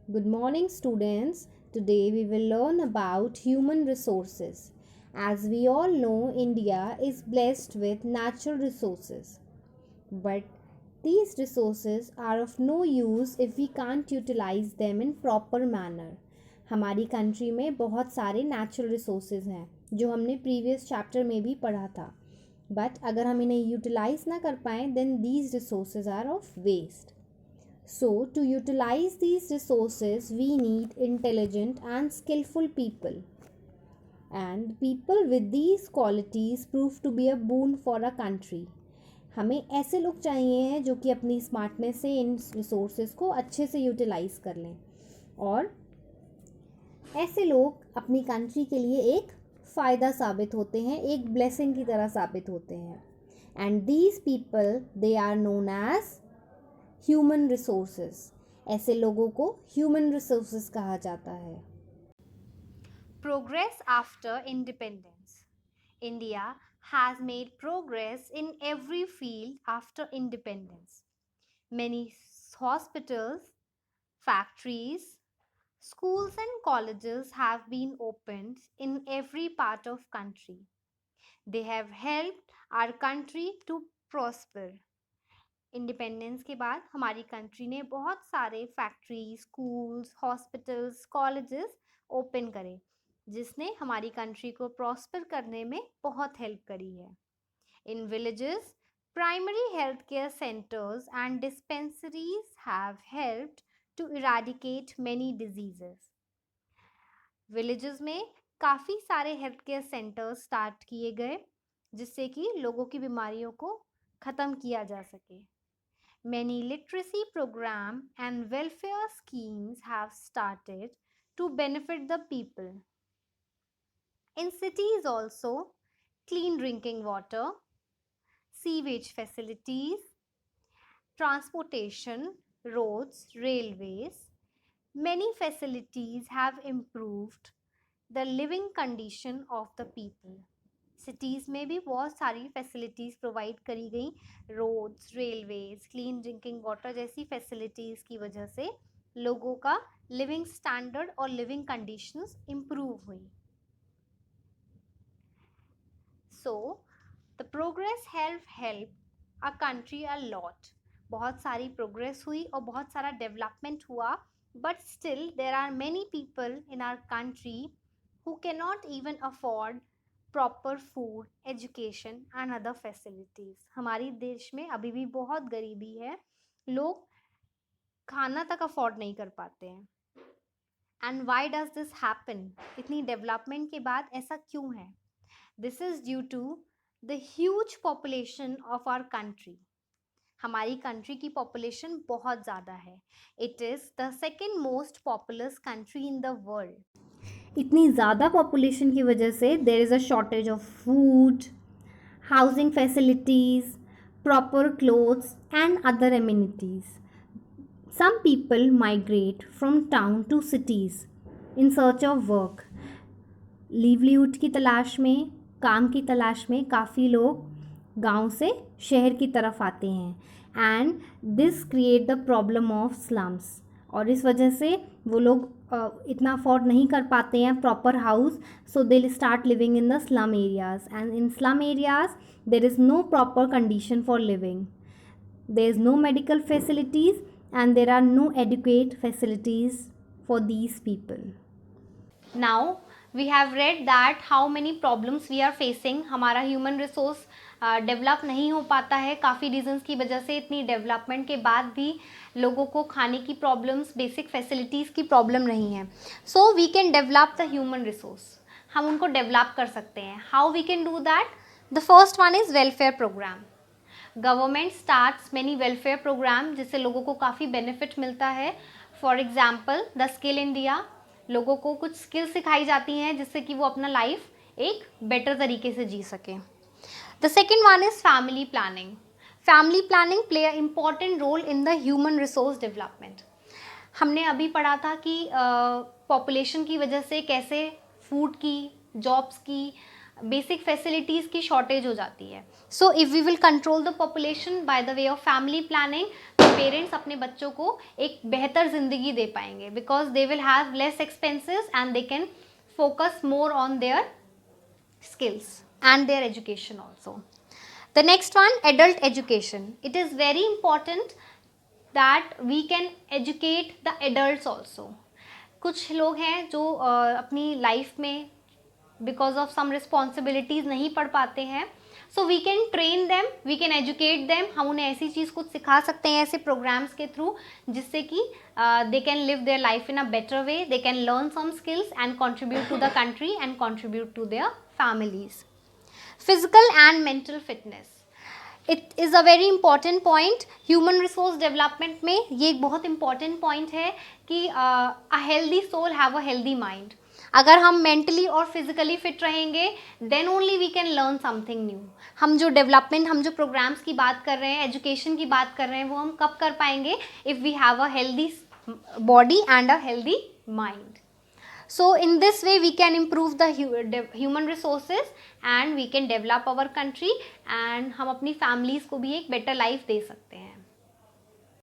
Good morning, students. Today we will learn about human resources. As we all know, India is blessed with natural resources. But these resources are of no use if we can't utilize them in proper manner. हमारी country में बहुत सारे natural resources हैं जो हमने previous chapter में भी पढ़ा था. बट अगर हम इन्हें यूटिलाइज ना कर पाएँ then these resources are of waste. So, to utilize these resources, we need intelligent and skillful people. And people with these qualities prove to be a boon for a country. हमें ऐसे लोग चाहिए हैं जो कि अपनी स्मार्टनेस से इन resources को अच्छे से यूटिलाइज कर लें और ऐसे लोग अपनी कंट्री के लिए एक फ़ायदा साबित होते हैं, एक ब्लेसिंग की तरह साबित होते हैं. And these people they are known as human resources. ऐसे लोगों को ह्यूमन रिसोर्सेज कहा जाता है. Progress after independence. India has made progress in every field after independence. Many hospitals, factories, schools and colleges have been opened in every part of country. They have helped our country to prosper. Independence के बाद हमारी country ने बहुत सारे factory, schools, hospitals, colleges open करे जिसने हमारी country को प्रॉस्पर करने में बहुत हेल्प करी है. In villages primary health care centres and dispensaries have helped to eradicate many diseases. Villages में काफ़ी सारे हेल्थ केयर सेंटर्स स्टार्ट किए गए जिससे कि लोगों की बीमारियों को ख़त्म किया जा सके. Many literacy program and welfare schemes have started to benefit the people. In cities also, clean drinking water, sewage facilities, transportation, roads, railways, many facilities have improved the living condition of the people. Cities में भी बहुत सारी facilities provide करी गई. Roads, railways, clean drinking water जैसी facilities की वजह से लोगों का लिविंग स्टैंडर्ड और लिविंग कंडीशंस इम्प्रूव हुई. So the progress help a country a lot. बहुत सारी प्रोग्रेस हुई और बहुत सारा डेवलपमेंट हुआ, but still there are many people in our country who can not even afford proper food, education and other facilities. हमारी देश में अभी भी बहुत गरीबी है, लोग खाना तक अफोर्ड नहीं कर पाते हैं. And why does this happen? इतनी डेवलपमेंट के बाद ऐसा क्यों है? This is due to the huge population of our country. हमारी कंट्री की पॉपुलेशन बहुत ज़्यादा है. It is the second most populous country in the world. इतनी ज़्यादा पॉपुलेशन की वजह से there is a shortage of food, housing facilities, proper clothes and other amenities. Some people migrate from town to cities in search of work. Livelihood की तलाश में, काम की तलाश में काफ़ी लोग गांव से शहर की तरफ आते हैं. And this create the problem of slums. और इस वजह से वो लोग इतना अफोर्ड नहीं कर पाते हैं proper house, so they start living in the slum areas. And in slum areas there is no proper condition for living. There is no medical facilities and there are no adequate facilities for these people. Now we have read that how many problems we are facing. हमारा human resource develop नहीं हो पाता है काफ़ी reasons की वजह से. इतनी डेवलपमेंट के बाद भी लोगों को खाने की प्रॉब्लम्स, बेसिक फैसिलिटीज़ की प्रॉब्लम नहीं है. So we can develop the human resource. हम उनको डेवलप कर सकते हैं. How we can do that? The first one is welfare programme. Government starts many welfare programme जिससे लोगों को काफ़ी बेनिफिट मिलता है. For example the skill India. लोगों को कुछ स्किल्स सिखाई जाती हैं जिससे कि वो अपना लाइफ एक बेटर तरीके से जी सकें. The second one is family planning. Family planning play a important role in the human resource development. हमने अभी पढ़ा था कि पॉपुलेशन की वजह से कैसे फूड की, जॉब्स की, बेसिक फैसिलिटीज़ की शॉर्टेज हो जाती है. So if we will control the population by the way of family planning, तो पेरेंट्स अपने बच्चों को एक बेहतर ज़िंदगी दे पाएंगे, because they will have less expenses and they can focus more on their skills and their education also. The next one, adult education. It is very important that we can educate the adults also. कुछ लोग हैं जो अपनी life में because of some responsibilities नहीं पढ़ पाते हैं. So we can train them, we can educate them. हम उन्हें ऐसी चीज़ कुछ सिखा सकते हैं ऐसे प्रोग्राम्स के थ्रू, जिससे कि they can live their life in a better way, they can learn some skills and contribute to the country and contribute to their families. Physical and mental fitness, it is a very important point. Human resource development में ये एक बहुत important point है कि a healthy soul have a healthy mind. अगर हम mentally और physically fit रहेंगे, then only we can learn something new. हम जो डेवलपमेंट, हम जो प्रोग्राम्स की बात कर रहे हैं, एजुकेशन की बात कर रहे हैं, वो हम कब कर पाएंगे? If we have a healthy body and a healthy mind. So in this way we can improve the human resources and we can develop our country and हम अपनी families को भी एक better life दे सकते हैं.